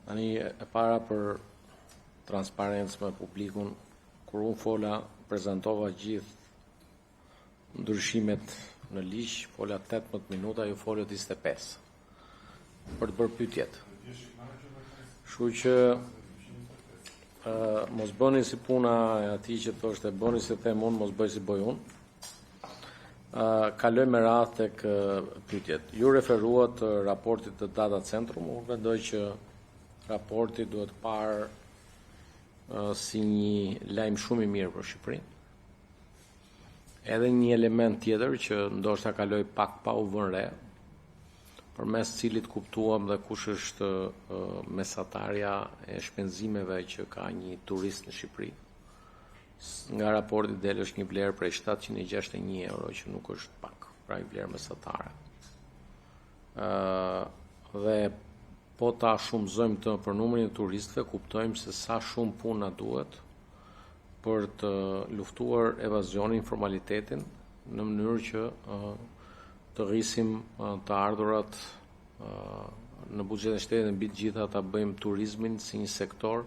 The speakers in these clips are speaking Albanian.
Tani e para për transparencë me publikun, kur unë fola, prezentova gjithë ndryshimet në ligj, fola 18 minuta, ju folët 25 për të bërë pyetjet. Kështu që mos bëni si puna e atij që thoshte bëni si them unë, mos bëj si bëj unë. Kaloj me radhë tek pyetjet. Ju referuat raportit të Data Centrum, unë mendoj që raporti duhet parë si një lajm shumë i mirë për Shqipërinë. Edhe një element tjetër që ndoshta kaloi pak pa u vënë re, përmes cilit kuptuam dhe kush është mesatarja e shpenzimeve që ka një turist në Shqipëri. Nga raporti del është një vlerë prej 761 euro, që nuk është pak, pra një vlerë mesatare. Dhe po ta shumëzojmë të për numrin e turistëve, kuptojmë se sa shumë puna duhet për të luftuar evazionin, informalitetin, në mënyrë që të rrisim të ardhurat në buxhetin e shtetit dhe mbi të gjitha ta bëjmë turizmin si një sektor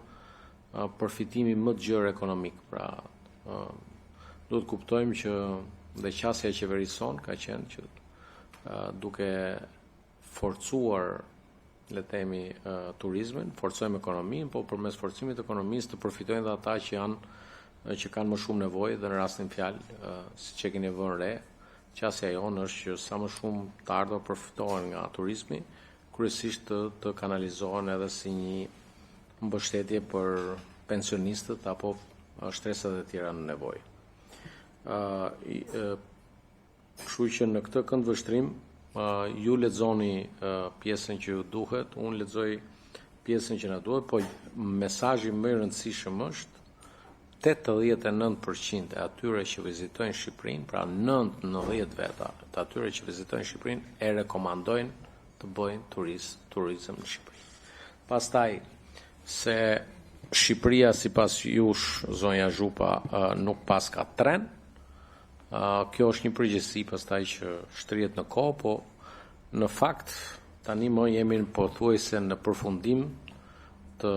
përfitimi më të gjerë ekonomik. Pra, duhet kuptojmë që dhe qasja e qeverison ka qenë që duke forcuar, le të themi, turizmin, forcojmë ekonominë, po përmes forcimit të ekonomisë të përfitojnë dhe ata që kanë më shumë nevojë, dhe në rastin fjalë, siç e keni vënë re, qasja jonë është që sa më shumë të ardhur përfitohen nga turizmi, kryesisht të kanalizohen edhe si një mbështetje për pensionistët apo shtresat e tjera në nevojë. Kështu që në këtë këndvështrim ju lexoni pjesën që ju duhet, unë lexoj pjesën që na duhet, po mesazhi më i rëndësishëm është 89% e atyre që vizitojnë Shqipërinë, pra 9-10 veta të atyre që vizitojnë Shqipërinë e rekomandojnë të bëjnë turizëm në Shqipëri. Pastaj, se Shqipëria sipas jush, zonja Zhupa, nuk pas ka tren, kjo është një përgjegjësi pastaj që shtrihet në kohë, po në fakt tani më jemi pothuajse në përfundim të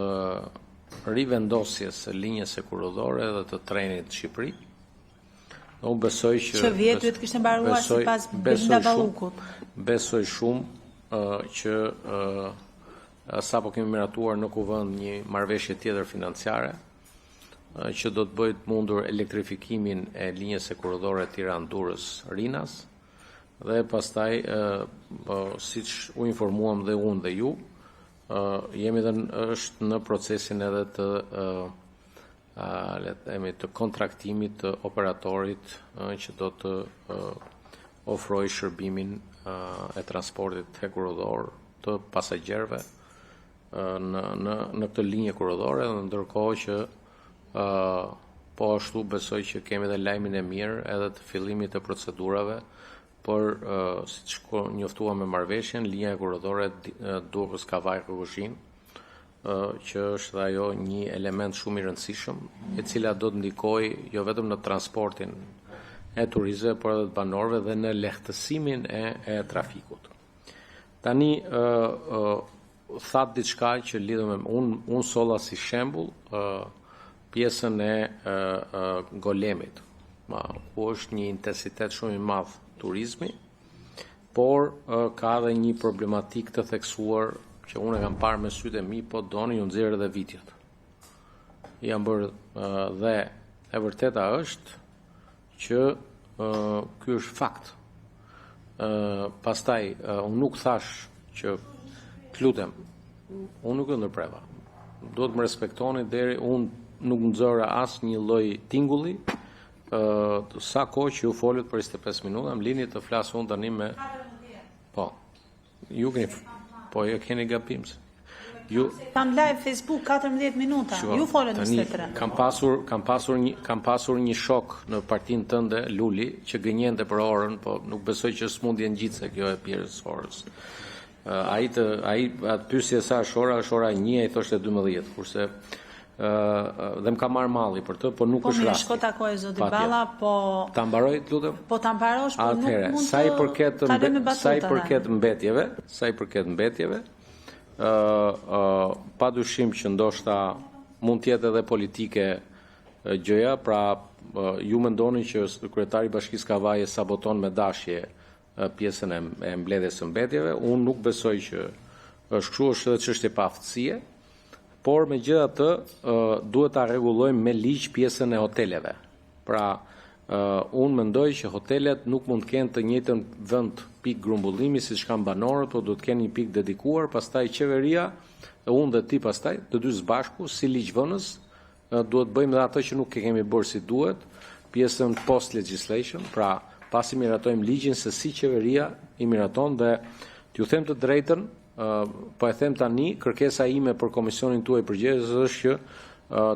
rivendosjes së linjës sekurodore dhe të trenit në Shqipëri. Unë besoj që vjet duhet kishte mbaruar sipas Belinda Ballukut. Besoj shumë që sapo kemi miratuar në kuvend një marrëveshje tjetër financiare që do të bëjë mundur elektrifikimin e linjës sekurodore Tiranë-Durrës-Rinas dhe pastaj siç u informuam dhe unë dhe ju, jemi dhe është në procesin edhe të le të themi të kontraktimit të operatorit që do të ofrojë shërbimin e transportit hekurodor të pasagjerëve në këtë linjë kurodore, dhe ndërkohë që po ashtu besoj që kemi dhe lajmin e mirë edhe të fillimit të procedurave për, siç njoftuam me marrëveshjen, linja kurodore Durrës-Kavaj-Rrugëzhin, që është ajo një element shumë i rëndësishëm, e cila do të ndikojë jo vetëm në transportin e turistëve, por edhe të banorëve dhe në lehtësimin e trafikut. Tani thatë diçka që lidhet me unë solla si shembull pjesën e Golemit, ku është një intensitet shumë i madh turizmi, por ka dhe një problematik të theksuar që unë e kam parë me sytë e mi, po doni ju nxjerrë edhe vitjet. Jam bërë dhe e vërteta është që ky është fakt. Pastaj unë nuk thash që lutem, unë nuk e ndërpreva. Duhet më respektoni deri unë nuk nxora as një lloj tingulli, sa kohë që ju folët për 25 minuta, më lini të flas unë tani me 14. Po. Ju keni ju keni gabim. Ju kam live Facebook 14 minuta. Ju folën 23. Kam pasur një shok në partinë tënde, Luli, që gënjente për orën, po nuk besoj që smundje ngjitse kjo e pjerës orës. Ai atë pyesje sa është ora 1, ai thoshte 12, kurse dhe më ka marrë malli për të, po nuk është rasti. Po më shko takoj zoti Balla, po ta mbaroj, lutem. Po ta mbarosh, po nuk mund të sa i përket mbetjeve, padyshim që ndoshta mund të jetë edhe politike gjëja, pra ju mendoni që kryetari i Bashkisë Kavaje saboton me dashje pjesën e mbledhjes së mbetjeve. Unë nuk besoj që është kështu, është edhe çështje pa aftësie, por megjithatë duhet ta rregullojmë me ligj pjesën e hoteleve. Pra, unë mendoj që hotelet nuk mund të kenë të njëjtën vend pikë grumbullimi siç kanë banorët, por duhet të kenë një pikë dedikuar, pastaj qeveria, unë dhe ti pastaj, të dy së bashku, si ligjvënës, duhet bëjmë dhe ato që nuk e kemi bërë si duhet, pjesën post legislation, pra pasi miratojmë ligjin se si qeveria i miraton, dhe t'ju them të drejtën, po e them tani, kërkesa ime për komisionin tuaj përgjegjës është që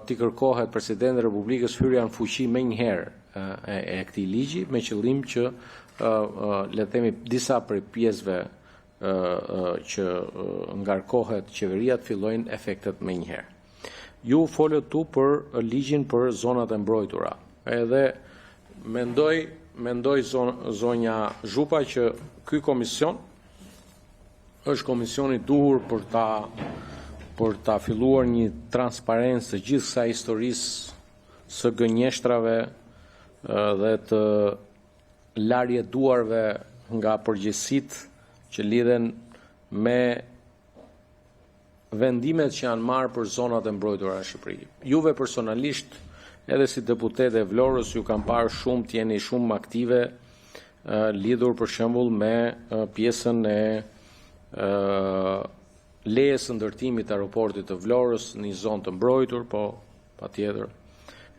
t'i kërkohet Presidentit e Republikës hyrja në fuqi menjëherë e këtij ligji, me qëllim që le të themi disa prej pjesëve që ngarkohet qeveria të fillojnë efektet menjëherë. Ju folët tu për ligjin për zonat e mbrojtura. Edhe mendoj zonja Zhupa që ky komision është komisioni duhur për ta filluar një transparencë të gjithë kësaj historisë së gënjeshtrave dhe të larje duarve nga përgjegjësitë që lidhen me vendimet që janë marrë për zonat e mbrojtura në Shqipëri. Juve personalisht, edhe si deputet e Vlorës, ju kam parë shumë të jeni shumë aktive lidhur për shembull me pjesën e lejes së ndërtimit të aeroportit të Vlorës në një zonë të mbrojtur, po patjetër.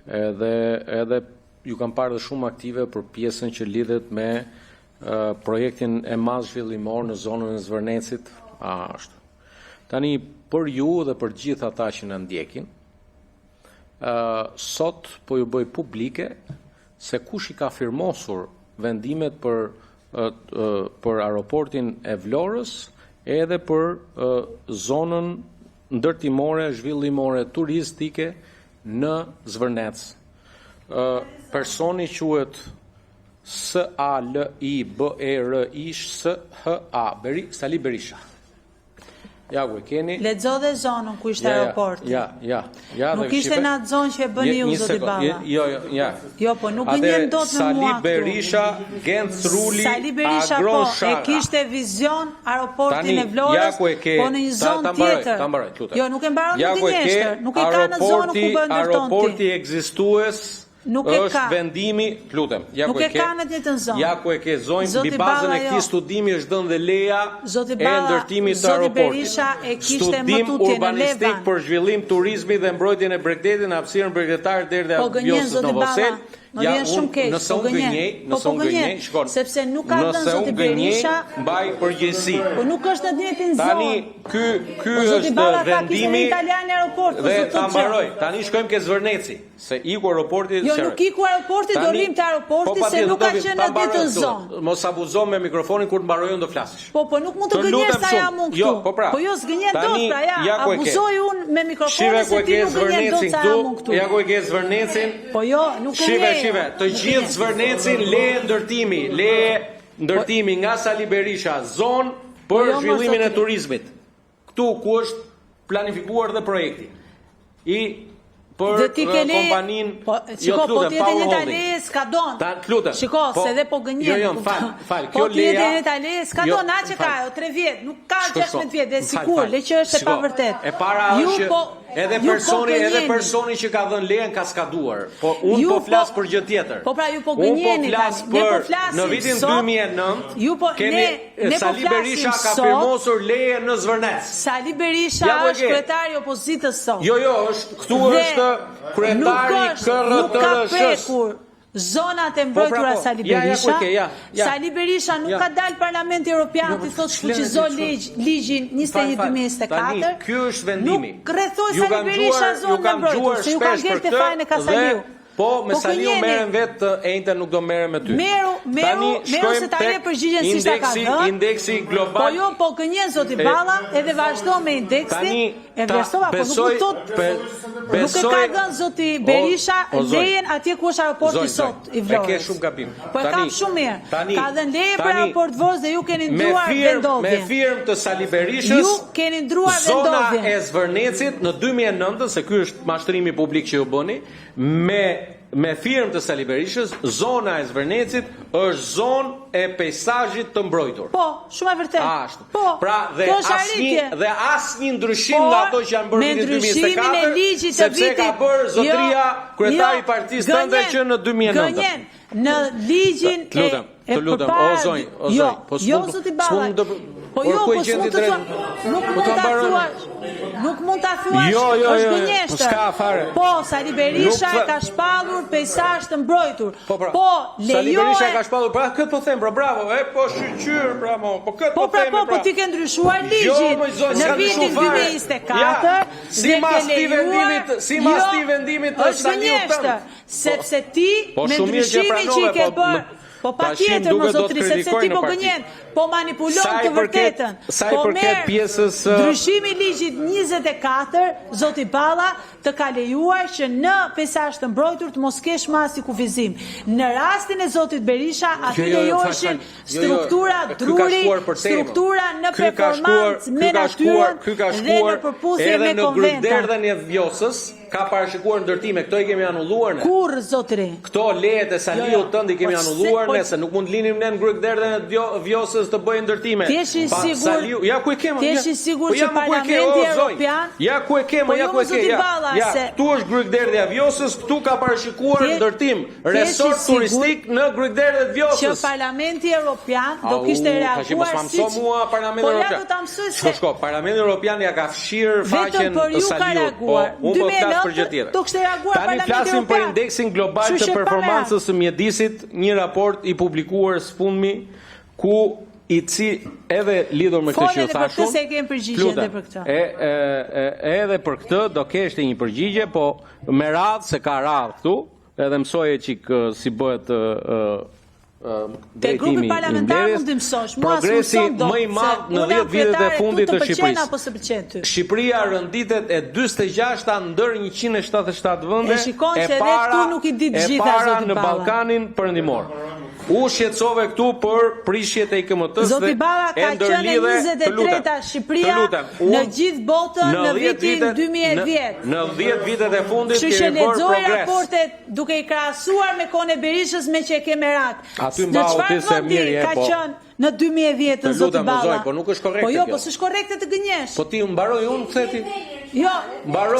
Edhe ju kam parë dhe shumë aktive për pjesën që lidhet me projektin e madh zhvillimor në zonën e Zvërnecit, ashtu. Tani, për ju dhe për gjithë ata që na ndjekin, sot po ju bëj publike se kush i ka firmosur vendimet për aeroportin e Vlorës edhe për zonën ndërtimore, zhvillimore, turistike në Zvërnec. Personi quhet S-A-L-I-B-E-R-I-S-H-A, Sali Berisha. Ja, ku e keni. Lexo dhe zonën ku ishte aeroporti. Nuk ishte në atë zonë që e bëni ju, zoti Balla. Jo, po nuk gënjen dot me mua. Sali Berisha, Genc Ruli, Sali Berisha po e kishte vizion aeroportin e Vlorës, po në një zonë tjetër. Jo, nuk e mbaron në gënjeshtër, nuk e ka në zonën ku bën ndërton ti. Aeroporti ekzistues është vendimi, lutem, ja ku e ke. Nuk e ka në të njëjtën zonë. Ja ku e ke zonën, mbi bazën e këtij studimi është dhënë dhe leja e ndërtimit të aeroportit. Studim urbanistik për zhvillim turizmi dhe mbrojtjen e Bregdetit në hapësirën bregdetare deri te Vjosës në Vosel. Ja, nëse unë gënjej, shkon. Sepse nuk ka dhënë zoti Berisha, mbaj përgjegjësi. Po nuk është në të njëjtin zonë. Tani ky është vendimi italian aeroport, dhe ta mbaroj. Tani shkojmë ke Zvërneci, se iku aeroporti. Jo, nuk iku aeroporti, do rrim te aeroporti se nuk ka qenë në të njëjtën zonë. Mos abuzon me mikrofonin kur të mbaroj unë do flasësh. Po nuk mund të gënjesh sa jam unë këtu. Po jo s'gënjen dot, pra ja, abuzoj unë me mikrofonin se ti nuk gënjen dot sa jam unë këtu. Ja ku e ke Zvërnecin? Po jo, nuk gënjen. Të gjithë Zvërnecin leje ndërtimi nga Sali Berisha, zonë për zhvillimin e turizmit. Këtu ku është planifikuar dhe projekti. Për kompaninë, shiko, po t'jete një taleje s'ka donë. Shiko, se dhe po gënjen. Po t'jete një taleje s'ka donë, a që ka, 3 vjetë, nuk ka 16 vjetë, dhe sikur, le që është e pa vërtet. E para është që edhe personi që ka dhënë lejen ka skaduar, po unë po flas për gjë tjetër. Po pra ju po gënjeni, ne po flasim në vitin 2009, kemi Sali Berisha ka firmosur leje në Zvërnec. Sali Berisha është kryetari i opozitës sot. Jo, këtu është kryetari KRTRSH-s. Zonat e mbrojtura Sali Berisha. Sali Berisha nuk ka dalë Parlamenti Evropian të thotë fuqizo ligjin 21/2024. Ky është vendimi. Nuk rrethoj Sali Berisha zonën e mbrojtur, se ju ka ngel te fajin e Kasaliu. Po, me Saliu merren vetë ejnëta nuk do merren me ty. Meru se ta le përgjigjen si ta ka dhënë. Indeksi global. Po jo, po gënjen zoti Balla edhe vazhdo me indeksin. E vlerësova, po nuk e thot. Nuk e ka dhënë zoti Berisha lejen atje ku është aeroporti sot i Vlorës. E ke shumë gabim. Po e kam shumë mirë. Ka dhënë leje për aeroport Vlorës dhe ju keni ndruar vendovjen. Me firmë të Sali Berishës. Ju keni ndruar vendovjen. Zona e Zvërnecit në 2009, se ky është mashtrimi publik që ju bëni, me firmë të Sali Berishës, zona e Zvërnecit është zonë e pejsazhit të mbrojtur. Po, shumë e vërtetë. Ashtu. Pra dhe asnjë ndryshim nga ato që janë bërë në 2024, sepse ka bërë zotria kryetari i partisë tënde që në 2009. Në ligjin Të lutem, o zonj, po nuk mund ta thuash, është gënjeshtër. Po, Sali Berisha ka shpallur pejsazh të mbrojtur. Po, Sali Berisha ka shpallur, pra këtë po them, bravo, po shqyr, bravo, po këtë po them. Po ti ke ndryshuar ligjin në vitin 2024. Si mas ti vendimit të Saliu tënd. Sepse ti me ndryshimin që i ke bërë. Po pa tjetër më zotri, sepse ti po gënjen, po manipulon të vërtetën. Po merë ndryshimi ligjit 24, zoti Balla të ka lejuar që në pejsazh të mbrojtur të mos kesh më asnjë kufizim. Në rastin e zotit Berisha, aty lejoheshin struktura druri, struktura në performancë me natyrën dhe në përputhje me konventat. Edhe në Grykderdhen e Vjosës ka parashikuar ndërtime, këto i kemi anulluar ne. Kur zotri? Këto lejet e Saliut tënd i kemi anulluar ne, se nuk mund linim ne në Grykderdhen e Vjosës të bëjnë ndërtime. Ti je sigur? Ja ku e kemë? Ti je sigur që Parlamenti Evropian? Ja ku e kemë, ja ku e kemë. Ja, këtu është Grykderdhja e Vjosës, këtu ka parashikuar ndërtim resort turistik në Grykderdhen e Vjosës. Që Parlamenti Evropian do kishte reaguar siç Parlamenti Evropian. Shko, Parlamenti Evropian ja ka fshirë faqen të Saliut. Po, unë po flas për gjë tjetër. Tani flasim për indeksin global të performancës së mjedisit, një raport i publikuar së fundmi ku edhe lidhur me këtë që ju thashun. Se kemë përgjigje edhe për këtë. Edhe për këtë do keshte një përgjigje, po me radhë se ka radhë këtu, edhe mësoje çik si bëhet te grupi parlamentar mund të mësosh. Progresi më i madh në 10 vitet e fundit të Shqipërisë. Shqipëria rënditet e 46-ta ndër 177 vende, e para në Ballkanin Perëndimor. U shqetësove këtu për prishjet e IKMT-s dhe e ndërlidhe të lutem. Shqipëria në gjithë botën në vitin 2010. Në 10 vitet e fundit kemi bërë progres. Raportet duke i krahasuar me kohën e Berishës me që e ke merak. Aty mbau ti se mirë ka qenë në 2010 zoti Balla. Po nuk është korrekte. Po jo, po s'është korrekte të gënjesh. Po ti mbaroj unë ktheti. Jo,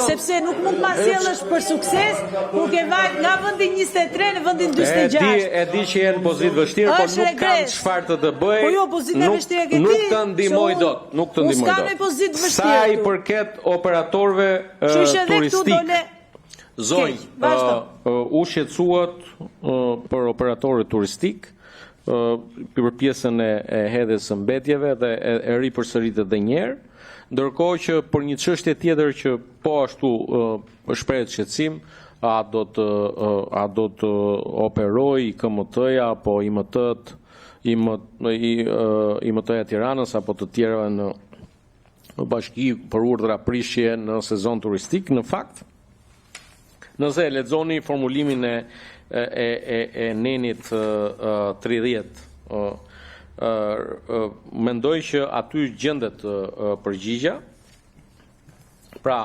sepse nuk mund ma sjellësh për sukses kur ke vajt nga vendi 23 në vendin 46. E di që je në pozitë vështirë, po nuk kam çfarë të bëj. Po jo, pozitë e vështirë ke ti. Nuk të ndihmoj dot, nuk të ndihmoj dot. S'ka në pozitë vështirë. Sa i përket operatorëve turistik. Zonjë, u shqetësuat për operatorët turistik, për pjesën e hedhjes së mbetjeve dhe e ripërsëritet edhe një herë. Ndërkohë që për një çështje tjetër që po ashtu shprehet shqetësim, a do të operoj IKMT-ja apo IMT-ja Tiranës apo të tjerave në bashki për urdhra prishje në sezon turistik. Në fakt, nëse lexoni formulimin e nenit 30, mendoj që aty gjendet përgjigja. Pra,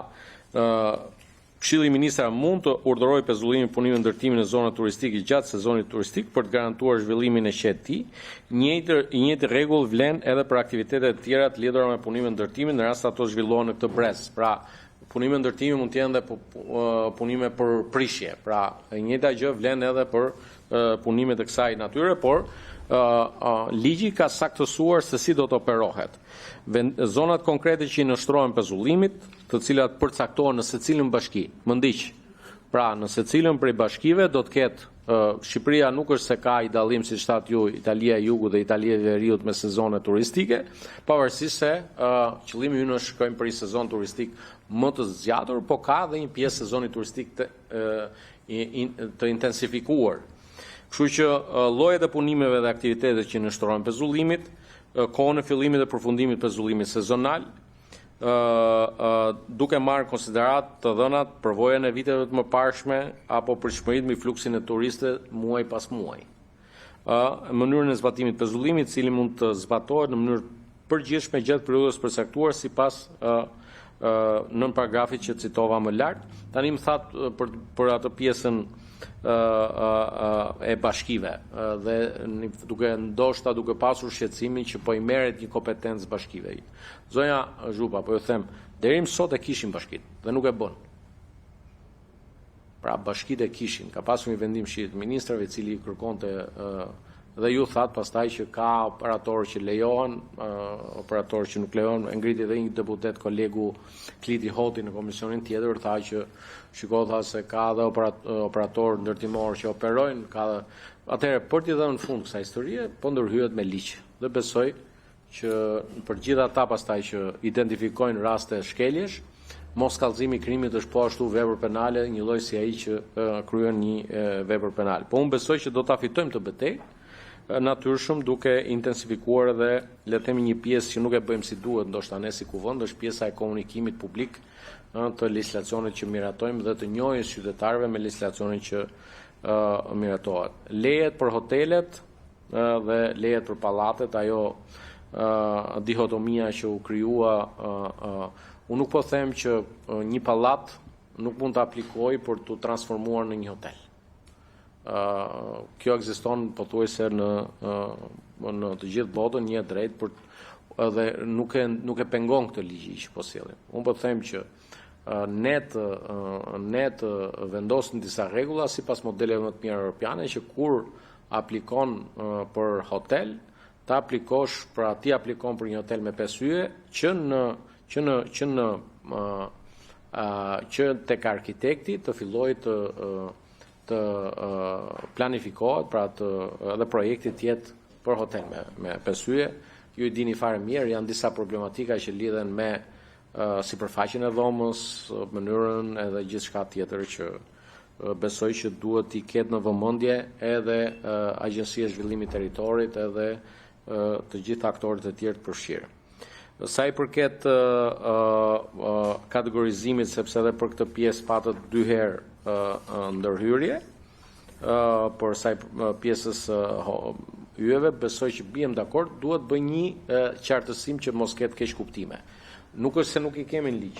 Këshilli i Ministrave mund të urdhërojë pezullimin e punimit ndërtimin e zonave turistike gjatë sezonit turistik për të garantuar zhvillimin e qetit. Njëjtë rregull vlen edhe për aktivitetet e tjera të lidhura me punimin e ndërtimit në rast ato zhvillohen në këtë brez. Pra, punime ndërtimi mund të jenë edhe punime për prishje. Pra, njëjta gjë vlen edhe për punimet e kësaj natyre, por ligji ka saktësuar se si do të operohet. Zonat konkrete që i nështrohen pezullimit, të cilat përcaktohen në secilën bashki. Më ndiq. Pra, në secilën prej bashkive do të ketë Shqipëria nuk është se ka i dallim si shtat ju, Italia e Jugut dhe Italia e Veriut me sezone turistike, pavarësisht se qëllimi ynë është shkojmë për një sezon turistik më të zgjatur, po ka dhe një pjesë sezoni turistik të intensifikuar. Kështu që llojet e punimeve dhe aktivitetet që nështrohen pezullimit, kohën e fillimit dhe përfundimit pezullimit sezonal, duke marrë konsiderat të dhënat përvojën e viteve të mëparshme apo përshmëritë mbi fluksin e turistëve muaj pas muaji. Mënyrën e zbatimit të pezullimit, cili mund të zbatohet në mënyrë përgjithshme gjatë periudhës përcaktuar sipas nën paragrafit që citova më lart. Tani më thatë për atë pjesën e bashkive dhe duke pasur shqetësimin që po i merret një kompetencë bashkive. Zonja Zhupa, po ju them, deri më sot e kishin bashkit dhe nuk e bën. Pra bashkit e kishin, ka pasur një vendim shihet ministrave i cili kërkonte dhe ju thatë pastaj që ka operatorë që lejohen, operatorë që nuk lejohen, e ngriti dhe një deputet kolegu Kliti Hoti në komisionin tjetër, tha që tha se ka dhe operatorë ndërtimorë që operojnë, ka dhe... Atëherë, për t'i dhënë në fund kësaj historie, po ndërhyhet me ligj. Dhe besoj që për gjitha ata pastaj që identifikojnë raste shkeljesh, mos kallëzimi i krimit është po ashtu vepër penale, një lloj si ai që kryen një vepër penale. Po unë besoj që do ta fitojmë të betejë, natyrshëm duke intensifikuar edhe le të themi një pjesë që nuk e bëjmë si duhet, ndoshta ne si kuvend, është pjesa e komunikimit publik të legjislacionit që miratojmë dhe të njohjes qytetarëve me legjislacionin që miratohet. Lejet për hotelet dhe lejet për pallatet, ajo dihotomia që u krijua, unë nuk po them që një pallat nuk mund të aplikojë për të transformuar në një hotel. Kjo ekziston pothuajse në të gjithë botën një drejt dhe nuk e pengon këtë ligj që po sjellim. Unë po them që ne të vendosim disa rregulla sipas modeleve më të mira europiane që kur aplikon për hotel, ta aplikosh, pra ti aplikon për një hotel me 5 yje që tek arkitekti të fillojë të planifikohet, pra edhe projekti të jetë për hotel me 5 yje. Ju i dini fare mirë, janë disa problematika që lidhen me sipërfaqen e dhomës, mënyrën edhe gjithçka tjetër që besoj që duhet i ketë në vëmendje edhe Agjencia e Zhvillimit Territorit edhe të gjithë aktorët e tjerë të përfshirë. Sa i përket kategorizimit, sepse edhe për këtë pjesë patët 2 herë ndërhyrje, për sa pjesës yjeve, besoj që bijem dakord, duhet bëj një qartësim që mos ketë keq kuptime. Nuk është se nuk i kemi në ligj.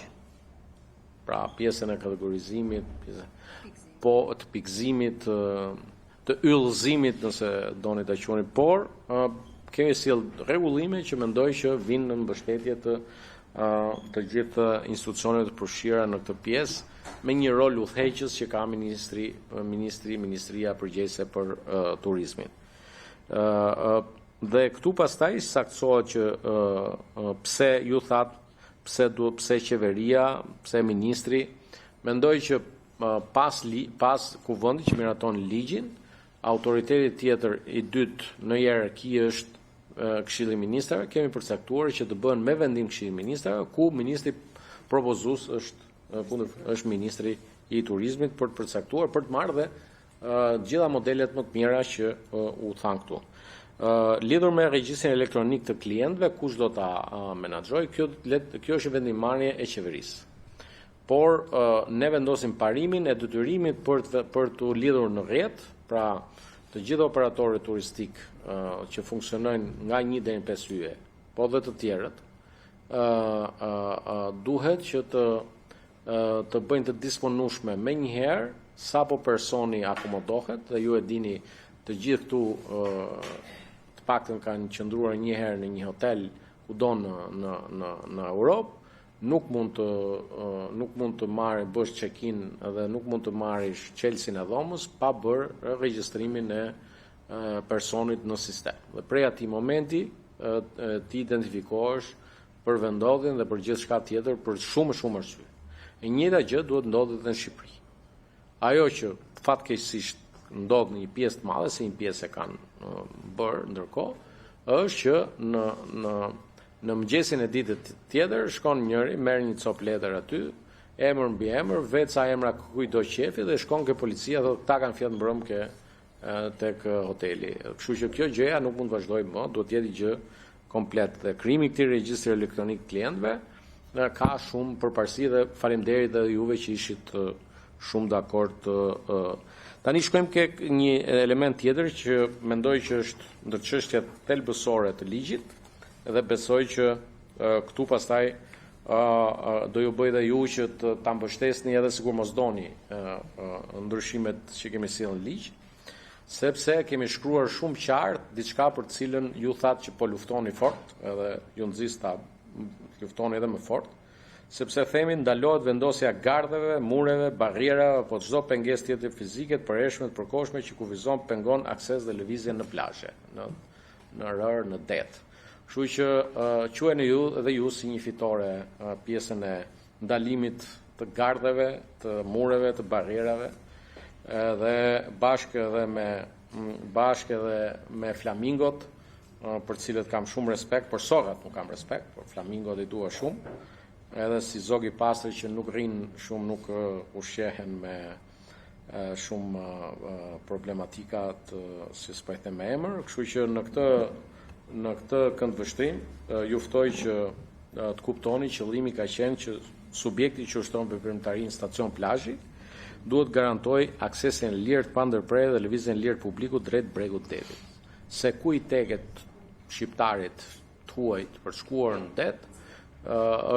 Pra pjesën e kategorizimit, po të pikëzimit, të yllëzimit, nëse doni ta quani, por kemi sjell rregullime që mendoj që vinë në mbështetje të gjithë institucioneve të përfshira në këtë pjesë, me një rol udhëheqës që ka Ministria përgjegjëse për turizmin. Dhe këtu pastaj saktësohet që pse ju thatë, pse qeveria, pse ministri, mendoj që pas kuvendit që miraton ligjin, autoriteti tjetër i dytë në hierarki është Këshilli i Ministrave, kemi përcaktuar që të bëhen me vendim Këshilli i Ministrave, ku ministri propozues është ministri i turizmit për të përcaktuar, për të marrë dhe gjitha modelet më të mira që u thanë këtu. Lidhur me regjistrin elektronik të klientëve, kush do ta menaxhojë, kjo është vendimmarrje e qeverisë. Por ne vendosim parimin e detyrimit për të lidhur në rrjet, pra të gjithë operatorët turistik që funksionojnë nga 1 deri në 5 yje, po dhe të tjerët, duhet që të bëjnë të disponueshme me njëherë sapo personi akomodohet, dhe ju e dini të gjithë këtu të paktën kanë qëndruar një herë në një hotel kudo në Europë, nuk mund të marrë bësh check-in dhe nuk mund të marrish qelsin e dhomës pa bërë regjistrimin e personit në sistem. Dhe prej atij momenti ti identifikohesh për vendodhjen dhe për gjithçka tjetër për shumë arsye. E njëjta gjë duhet ndodhet edhe në Shqipëri. Ajo që fatkeqësisht ndodh në një pjesë të madhe, se një pjesë e kanë bërë ndërkohë, është që në mëngjesin e ditës tjetër shkon njëri, merr një copë letër aty, emër mbi emër, vetë sa emra kujdo qefi dhe shkon ke policia dhe ta kanë fjetë mbrëm tek hoteli. Kështu që kjo gjëja nuk mund të vazhdojë më, duhet të jetë gjë komplet. Dhe krijimi i këtij regjistri elektronik klientëve ka shumë përparësi dhe faleminderit edhe juve që ishit shumë dakord. Tani shkojmë ke një element tjetër që mendoj që është ndër çështjet thelbësore të ligjit dhe besoj që këtu pastaj do ju bëj dhe ju që ta mbështesni edhe sikur mos doni ndryshimet që kemi sjellë në ligj, sepse kemi shkruar shumë qartë diçka për të cilën ju thatë që po luftoni fort, edhe ju nxis ta luftoni edhe më fort, sepse themi ndalohet vendosja gardheve, mureve, barrierave apo çdo pengesë tjetër fizike të përhershme të përkohshme që kufizon, pengon akses dhe lëvizje në plazhe, në rër, në det. Kështu që quheni ju edhe ju si një fitore pjesën e ndalimit të gardheve, të mureve, të barrierave, dhe bashkë edhe me flamingot, për cilët kam shumë respekt, për sogat nuk kam respekt, për flamingot i dua shumë, edhe si zog i pastër që nuk rrinë shumë, nuk ushqehen me shumë problematika si s'po i them me emër, kështu që në këtë këndvështrim ju ftoj që të kuptoni qëllimi ka qenë që subjekti që ushtron veprimtarinë stacion plazhi duhet garantoj aksesin lirë të pandërprerë dhe lëvizjen lirë publiku drejt bregut detit. Se ku i teket shqiptarit të huajt për shkuar në det,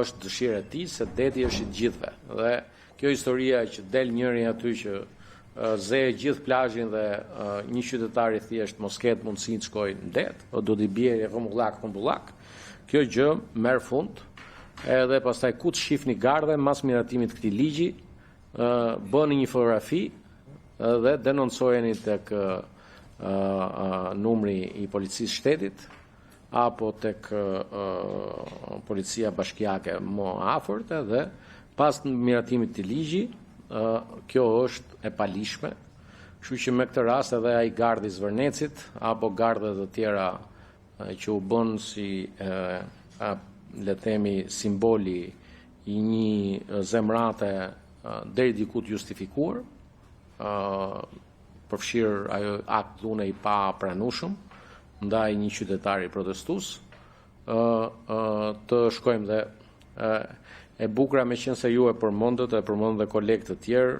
është dëshira e tij se deti është i gjithëve. Dhe kjo historia që del njëri aty që zë gjithë plazhin dhe një qytetar i thjesht mos ketë mundësi të shkojë në det, do t'i bie rrumbullak, kjo gjë merr fund, edhe pastaj ku të shihni gardhe mas miratimit të këtij ligji, bëni një fotografi dhe denoncojeni tek numri i policisë shtetit apo tek policia bashkiake më afërt dhe pas miratimit të ligji, kjo është e palishme, kështu që me këtë rast edhe ai gardi i Zvërnecit apo gardhet të tjera që u bën si le të themi simboli i një zemrate deri diku të justifikuar, përfshirë ajo akt dhune i pa pranueshëm ndaj një qytetari protestues, të shkojmë dhe e bukura me qenë se ju e përmendët dhe kolegë të tjerë,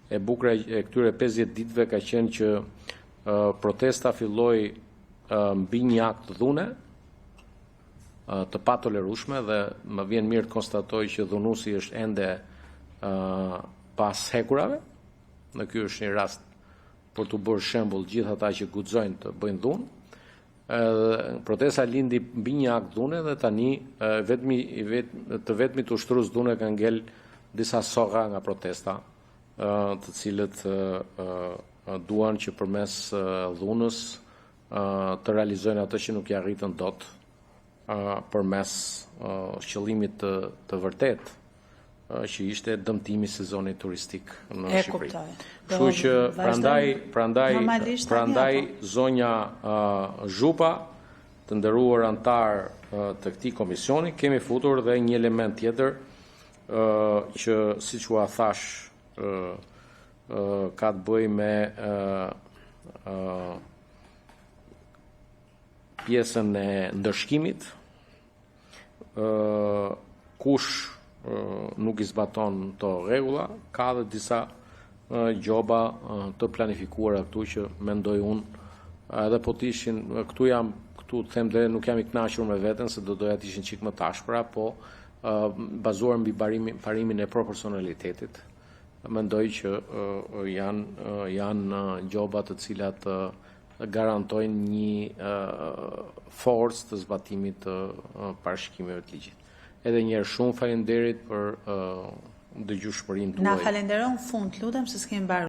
e bukura e këtyre 50 ditëve ka qenë që protesta filloi mbi një akt dhune të patolerueshme dhe më vjen mirë të konstatoj që dhunuesi është ende pas hekurave. Në ky është një rast për të bërë shembull gjithë ata që guxojnë të bëjnë dhunë. Protesta lindi mbi një akt dhune dhe tani të vetmit ushtrues dhune ka ngel disa soga nga protesta, të cilët duan që përmes dhunës të realizojnë atë që nuk i arritën dot përmes qëllimit të vërtet, që ishte dëmtimi sezonit turistik në Shqipëri. Kështu që prandaj zonja Zhupa, të nderuar antar të këtij komisioni, kemi futur dhe një element tjetër që siç u thash ka të bëjë me pjesën e ndërshkimit, kush nuk i zbaton të rregulla, ka dhe disa gjoba të planifikuara këtu që mendoj unë edhe po të ishin këtu them dhe nuk jam i kënaqur me veten se do doja të ishin çik më tashpra, po bazuar mbi parimin e proporcionalitetit. Mendoj që janë gjoba të cilat garantojnë një forcë të zbatimit të parashikimeve të ligjit. Edhe njerë shumë faleminderit për dëgjueshmërinë tuaj. Na falenderon fund, lutem se s'kemi mbarë.